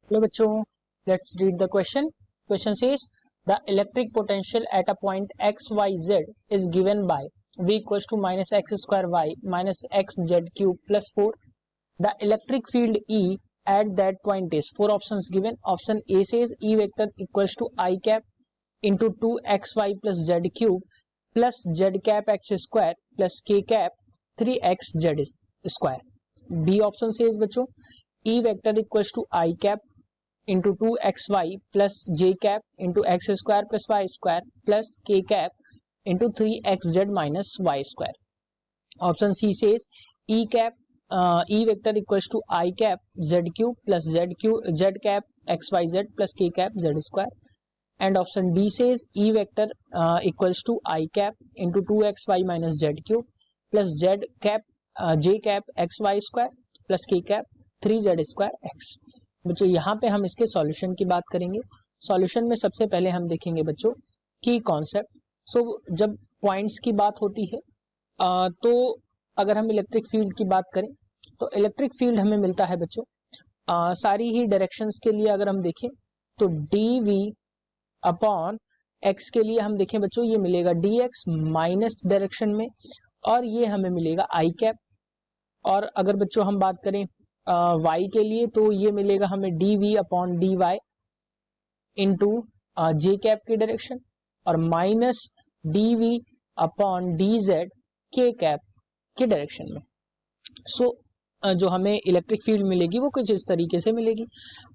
Hello बच्चों, let's read the question. Question says the electric potential at a point X Y Z is given by v equals to minus X square Y minus X Z cube plus 4. The electric field E at that point is 4 options given. Option A says E vector equals to I cap into 2xy plus z cube plus z cap x square plus k cap 3x z square. B option says बच्चों E vector equals to I cap into 2xy plus j cap into x square plus y square plus k cap into 3xz minus y square. Option C says E vector equals to I cap z cube plus z cap xyz plus k cap z square. And option D says E vector equals to I cap into 2xy minus z cube plus z cap j cap xy square plus k cap 3z square x. बच्चों यहाँ पे हम इसके solution की बात करेंगे. Solution में सबसे पहले हम देखेंगे बच्चों की कॉन्सेप्ट. जब पॉइंट्स की बात होती है तो अगर हम इलेक्ट्रिक फील्ड की बात करें तो इलेक्ट्रिक फील्ड हमें मिलता है बच्चों सारी ही डायरेक्शंस के लिए. अगर हम देखें तो dv अपॉन x के लिए हम देखें बच्चों ये मिलेगा dx माइनस डायरेक्शन में और ये हमें मिलेगा i कैप. और अगर बच्चों हम बात करें y के लिए तो ये मिलेगा हमें dv upon dy into j cap की डायरेक्शन और minus dv upon dz k cap के डायरेक्शन में. जो हमें इलेक्ट्रिक फील्ड मिलेगी वो कुछ इस तरीके से मिलेगी.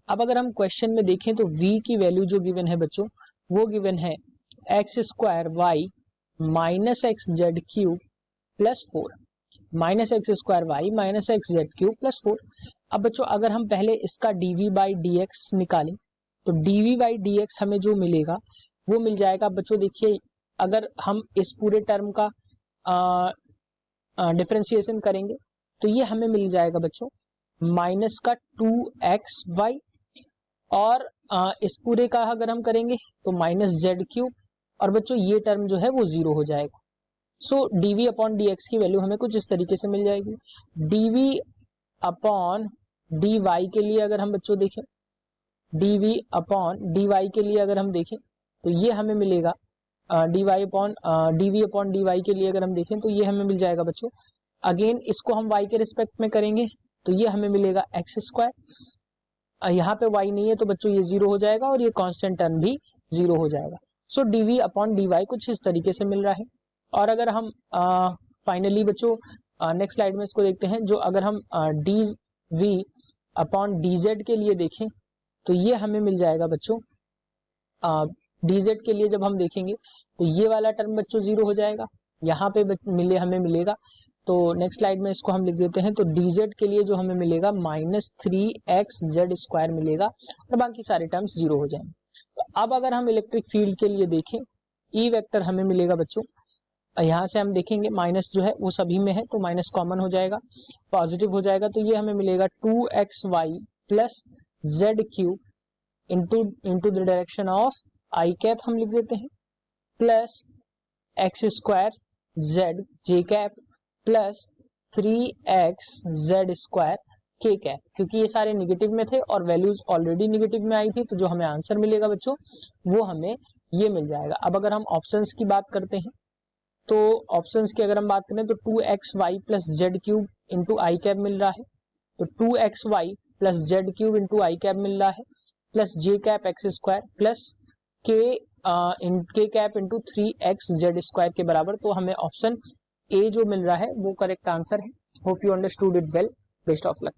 अब अगर हम क्वेश्चन में देखें तो v की वैल्यू जो गिवन है बच्चों वो गिवन है X square Y minus X Z cube plus 4 minus X square Y minus X Z cube plus 4. अब बच्चों अगर हम पहले इसका dv बाई dx निकालें तो dv बाई dx हमें जो मिलेगा वो मिल जाएगा. बच्चों देखिए अगर हम इस पूरे टर्म का डिफरेंशिएशन करेंगे तो ये हमें मिल जाएगा बच्चों माइनस का 2xy और इस पूरे का अगर हम करेंगे तो माइनस जेड क्यूब और बच्चों ये टर्म जो है वो जीरो हो जाएगा. dv अपॉन dx की वैल्यू हमें कुछ इस तरीके से मिल जाएगी. dv अपॉन dy के लिए अगर हम बच्चों देखें dv अपॉन dy के लिए अगर हम देखें तो ये हमें मिलेगा dv अपॉन dy के लिए अगर हम देखें तो ये हमें मिल जाएगा बच्चों. अगेन इसको हम y के रिस्पेक्ट में करेंगे तो ये हमें मिलेगा एक्स स्क्वायर. यहाँ पे y नहीं है तो बच्चों ये जीरो हो जाएगा और ये कांस्टेंट टर्म भी जीरो हो जाएगा. dv अपॉन dy कुछ इस तरीके से मिल रहा है. और अगर हम फाइनली बच्चों नेक्स्ट स्लाइड में इसको देखते हैं. जो अगर हम dv अपॉन dz के लिए देखें तो ये हमें मिल जाएगा बच्चों dz के लिए जब हम देखेंगे तो ये वाला टर्म बच्चों जीरो हो जाएगा. यहाँ पे हमें मिलेगा तो नेक्स्ट स्लाइड में इसको हम लिख देते हैं. तो dz के लिए जो हमें मिलेगा माइनस 3xz स्क्वायर मिलेगा और बाकी सारे टर्म्स जीरो हो जाएंगे. तो अब अगर हम इलेक्ट्रिक फील्ड के लिए देखें E वेक्टर हमें मिलेगा बच्चों यहाँ से हम देखेंगे माइनस जो है वो सभी में है तो माइनस कॉमन हो जाएगा पॉजिटिव हो जाएगा तो ये हमें मिलेगा 2xy plus z cube into the direction of I cap हम लिख देते हैं plus x square Z J cap plus 3xz square के कैप. क्योंकि ये सारे निगेटिव में थे और वैल्यूज ऑलरेडी निगेटिव में आई थी तो जो हमें आंसर मिलेगा बच्चों वो हमें ये मिल जाएगा. अब अगर हम ऑप्शंस की बात करते हैं तो ऑप्शंस की अगर हम बात करें तो 2xy plus z cube into i cap मिल रहा है तो 2xy plus z cube into i cap मिल रहा है plus j cap x square plus k cap into 3xz square के बराबर. तो हमें ऑप्शन ए जो मिल रहा है वो करेक्ट आंसर है. Hope you understood it well. Best of luck.